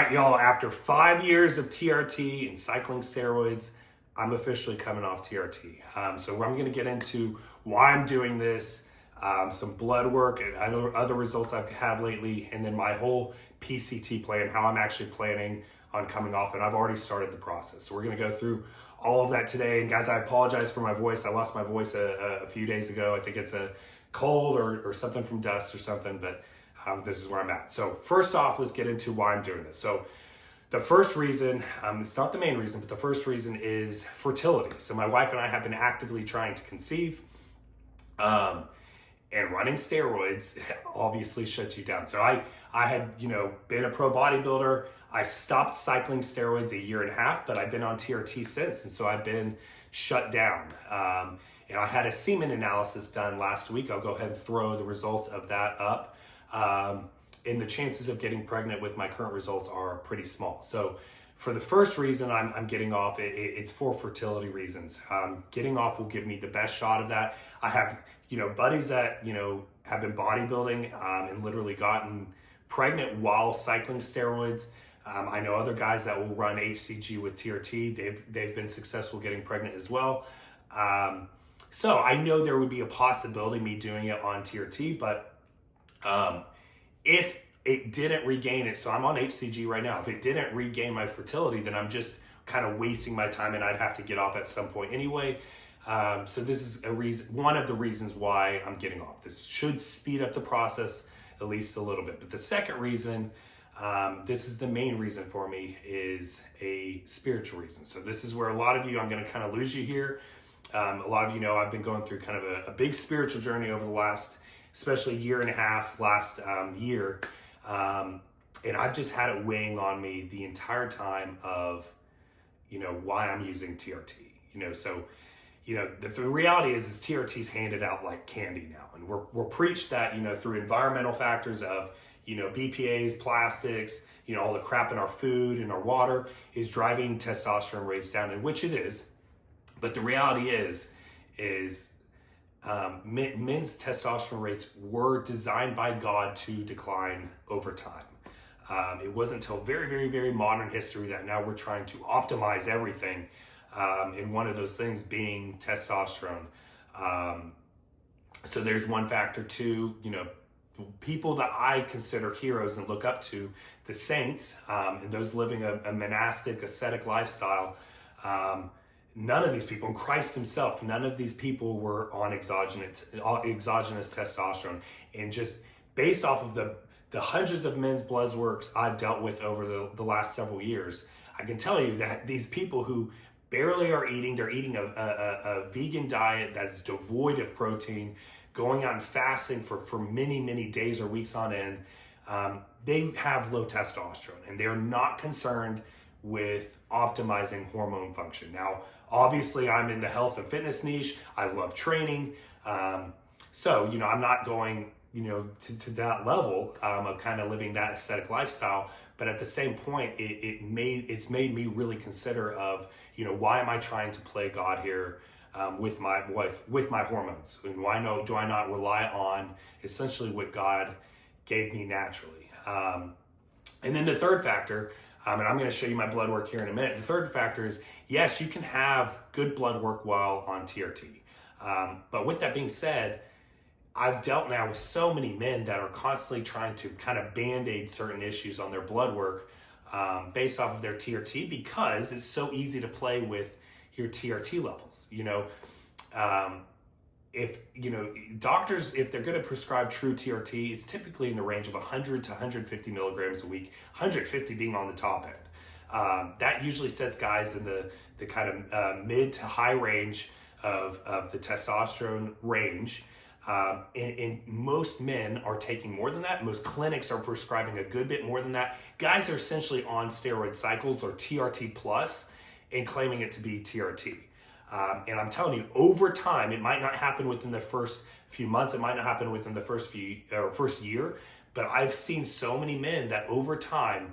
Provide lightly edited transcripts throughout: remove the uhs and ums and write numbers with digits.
right, y'all, after 5 years of TRT and cycling steroids, I'm officially coming off TRT. So I'm gonna get into why I'm doing this, some blood work and other results I've had lately, and then my whole PCT plan, how I'm actually planning on coming off, and I've already started the process. So we're gonna go through all of that today. And guys, I apologize for my voice. I lost my voice a few days ago. I think it's a cold or something from dust or something, but this is where I'm at. So first off, let's get into why I'm doing this. So the first reason, it's not the main reason, but the first reason is fertility. So my wife and I have been actively trying to conceive, and running steroids obviously shuts you down. So I had, been a pro bodybuilder. I stopped cycling steroids 1.5 years, but I've been on TRT since. And so I've been shut down. And I had a semen analysis done last week. I'll go ahead and throw the results of that up. And the chances of getting pregnant with my current results are pretty small. So for the first reason I'm getting off, it's for fertility reasons. Getting off will give me the best shot of that. I have, buddies that, have been bodybuilding and literally gotten pregnant while cycling steroids. I know other guys that will run HCG with TRT. They've been successful getting pregnant as well. So I know there would be a possibility me doing it on TRT, but if it didn't regain it, so I'm on HCG right now. If it didn't regain my fertility, then I'm just kind of wasting my time and I'd have to get off at some point anyway. So this is one of the reasons why I'm getting off. This should speed up the process at least a little bit. But the second reason, this is the main reason for me, is a spiritual reason. So this is where a lot of you, I'm going to kind of lose you here. A lot of you know I've been going through kind of a big spiritual journey over the last, especially 1.5 years, last year. And I've just had it weighing on me the entire time of, why I'm using TRT. So, the reality is TRT's handed out like candy now. And we're preached that, through environmental factors of, BPAs, plastics, all the crap in our food and our water is driving testosterone rates down, and which it is. But the reality is men's testosterone rates were designed by God to decline over time. It wasn't until very, very, very modern history that now we're trying to optimize everything, and one of those things being testosterone. So there's one factor too, people that I consider heroes and look up to, the saints, and those living a monastic, ascetic lifestyle. None of these people, and Christ himself, none of these people were on exogenous testosterone. And just based off of the hundreds of men's blood works I've dealt with over the last several years, I can tell you that these people who barely are eating, they're eating a vegan diet that's devoid of protein, going out and fasting for many, many days or weeks on end, they have low testosterone, and they're not concerned with optimizing hormone function. Now, obviously, I'm in the health and fitness niche. I love training. So, I'm not going, to that level of kind of living that ascetic lifestyle. But at the same point, it's made me really consider of, why am I trying to play God here with my hormones? And do I not rely on essentially what God gave me naturally? And then the third factor, and I'm going to show you my blood work here in a minute. The third factor is, yes, you can have good blood work while on TRT. But with that being said, I've dealt now with so many men that are constantly trying to kind of band-aid certain issues on their blood work based off of their TRT, because it's so easy to play with your TRT levels. If doctors, if they're going to prescribe true TRT, it's typically in the range of 100 to 150 milligrams a week, 150 being on the top end. That usually sets guys in the kind of mid to high range of the testosterone range. And most men are taking more than that. Most clinics are prescribing a good bit more than that. Guys are essentially on steroid cycles or TRT plus and claiming it to be TRT. And I'm telling you, over time, it might not happen within the first few months. It might not happen within the first year. But I've seen so many men that over time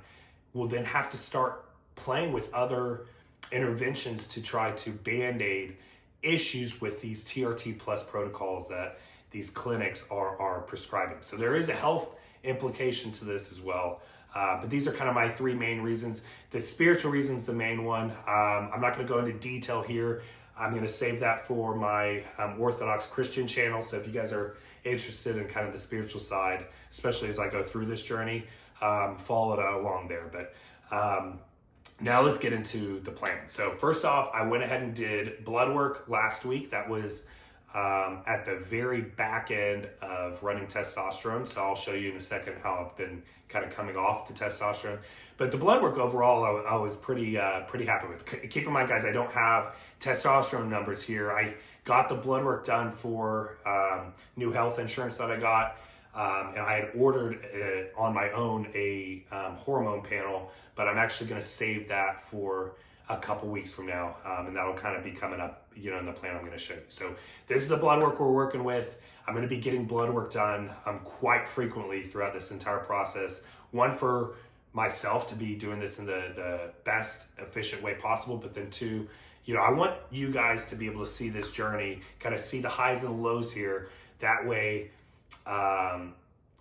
will then have to start playing with other interventions to try to band-aid issues with these TRT plus protocols that these clinics are prescribing. So there is a health implication to this as well. But these are kind of my three main reasons. The spiritual reason is the main one. I'm not going to go into detail here. I'm going to save that for my Orthodox Christian channel. So if you guys are interested in kind of the spiritual side, especially as I go through this journey, follow it along there. But now let's get into the plan. So first off, I went ahead and did blood work last week. That was at the very back end of running testosterone. So I'll show you in a second how I've been kind of coming off the testosterone. But the blood work overall, I was pretty happy with. Keep in mind, guys, I don't have testosterone numbers here. I got the blood work done for new health insurance that I got. And I had ordered on my own a hormone panel, but I'm actually going to save that for a couple weeks from now, and that'll kind of be coming up, in the plan I'm going to show you. So this is the blood work we're working with. I'm going to be getting blood work done quite frequently throughout this entire process. One, for myself to be doing this in the best efficient way possible, but then two, I want you guys to be able to see this journey, kind of see the highs and lows here. That way,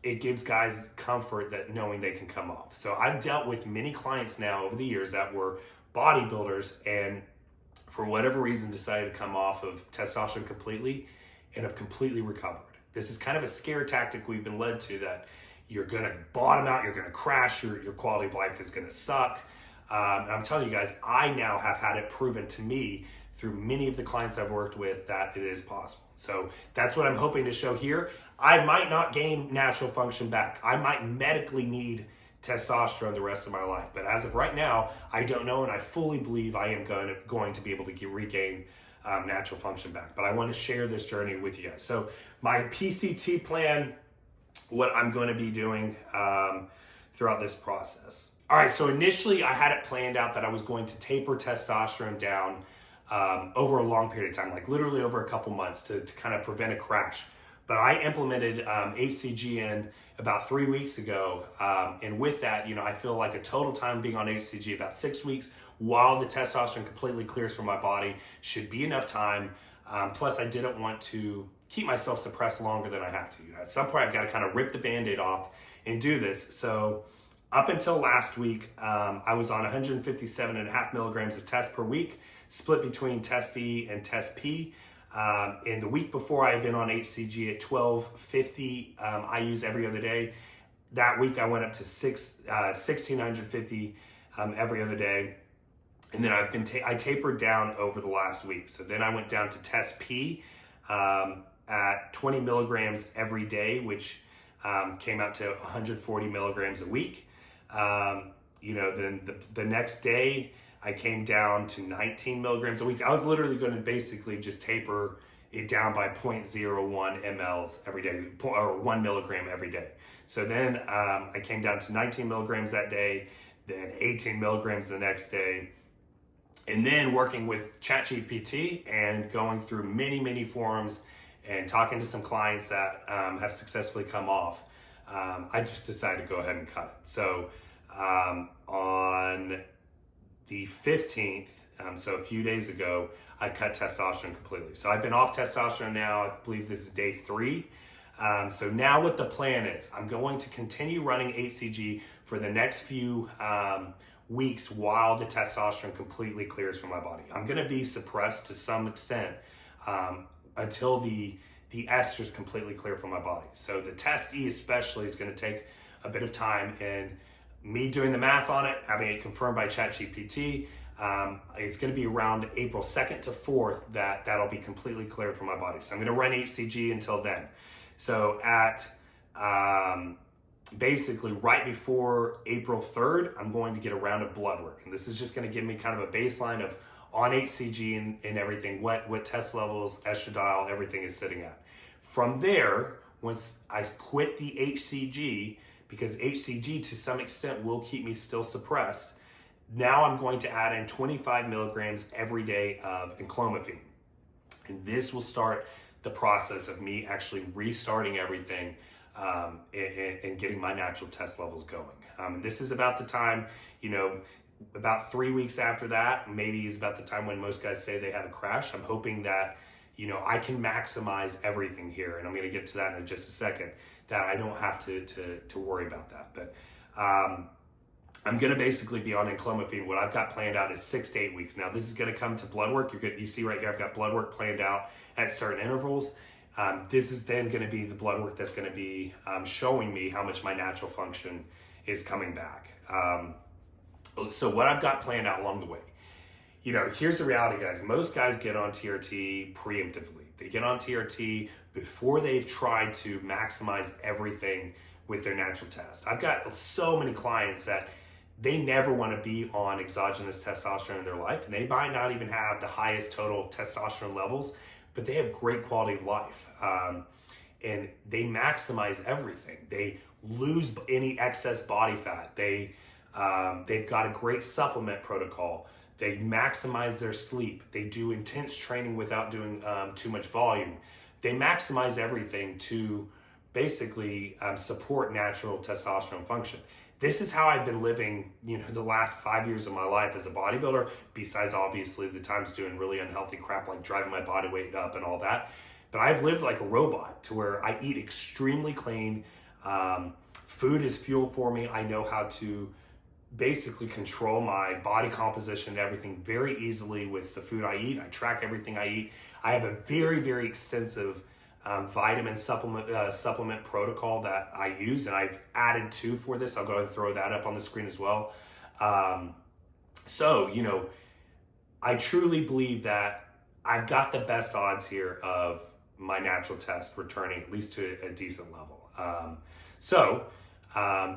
it gives guys comfort that knowing they can come off. So I've dealt with many clients now over the years that were bodybuilders and for whatever reason decided to come off of testosterone completely and have completely recovered. This is kind of a scare tactic we've been led to, that you're going to bottom out, you're going to crash, your quality of life is going to suck. And I'm telling you guys, I now have had it proven to me through many of the clients I've worked with that it is possible. So that's what I'm hoping to show here. I might not gain natural function back. I might medically need testosterone the rest of my life. But as of right now, I don't know, and I fully believe I am going to be able to regain natural function back. But I want to share this journey with you guys. So my PCT plan, what I'm going to be doing throughout this process. All right, so initially I had it planned out that I was going to taper testosterone down over a long period of time, like literally over a couple months to kind of prevent a crash. But I implemented HCG in about 3 weeks ago. And with that, I feel like a total time being on HCG, about 6 weeks, while the testosterone completely clears from my body, should be enough time. Plus, I didn't want to keep myself suppressed longer than I have to. At some point, I've got to kind of rip the Band-Aid off and do this. So up until last week, I was on 157.5 milligrams of test per week, split between test E and test P. And the week before, I had been on HCG at 1250 IUs every other day. That week, I went up to 1650 every other day. And then I tapered down over the last week. So then I went down to test P at 20 milligrams every day, which came out to 140 milligrams a week. Then the next day, I came down to 19 milligrams a week. I was literally going to basically just taper it down by 0.01 mLs every day, or 1 milligram every day. So then I came down to 19 milligrams that day, then 18 milligrams the next day. And then working with ChatGPT and going through many, many forums and talking to some clients that have successfully come off, I just decided to go ahead and cut it. So on the 15th, so a few days ago, I cut testosterone completely. So I've been off testosterone now. I believe this is day 3. So now what the plan is, I'm going to continue running HCG for the next few weeks while the testosterone completely clears from my body. I'm going to be suppressed to some extent until the esters completely clear from my body. So the test E especially is going to take a bit of time, and me doing the math on it, having it confirmed by ChatGPT, it's going to be around April 2nd to 4th that'll be completely cleared from my body. So I'm going to run HCG until then. So at basically right before April 3rd, I'm going to get a round of blood work. And this is just going to give me kind of a baseline of on HCG and everything, what test levels, estradiol, everything is sitting at. From there, once I quit the HCG, because HCG to some extent will keep me still suppressed, now I'm going to add in 25 milligrams every day of enclomiphene. And this will start the process of me actually restarting everything and getting my natural test levels going. This is about the time, about 3 weeks after that, maybe is about the time when most guys say they have a crash. I'm hoping that, I can maximize everything here. And I'm going to get to that in just a second, that I don't have to worry about that. But I'm going to basically be on enclomiphene. What I've got planned out is 6 to 8 weeks. Now, this is going to come to blood work. You see right here, I've got blood work planned out at certain intervals. This is then going to be the blood work that's going to be showing me how much my natural function is coming back. So what I've got planned out along the way, here's the reality, guys. Most guys get on TRT preemptively. They get on TRT before they've tried to maximize everything with their natural test. I've got so many clients that they never want to be on exogenous testosterone in their life, and they might not even have the highest total testosterone levels, but they have great quality of life. And they maximize everything. They lose any excess body fat. They've got a great supplement protocol. They maximize their sleep. They do intense training without doing too much volume. They maximize everything to basically support natural testosterone function. This is how I've been living, the last 5 years of my life as a bodybuilder, besides obviously the times doing really unhealthy crap like driving my body weight up and all that. But I've lived like a robot to where I eat extremely clean. Food is fuel for me. I know how to basically control my body composition and everything very easily with the food I eat. I track everything I eat. I have a very, very extensive vitamin supplement protocol that I use, and I've added 2 for this. I'll go ahead and throw that up on the screen as well. So, I truly believe that I've got the best odds here of my natural test returning at least to a decent level.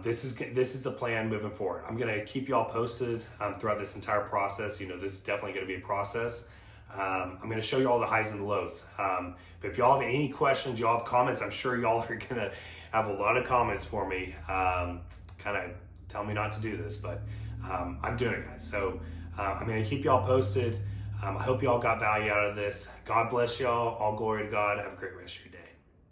This is the plan moving forward. I'm going to keep you all posted throughout this entire process. This is definitely going to be a process. I'm going to show you all the highs and the lows. But if y'all have any questions, y'all have comments, I'm sure y'all are going to have a lot of comments for me. Kind of tell me not to do this, but I'm doing it, guys. So I'm going to keep y'all posted. I hope y'all got value out of this. God bless y'all. All glory to God. Have a great rest of your day.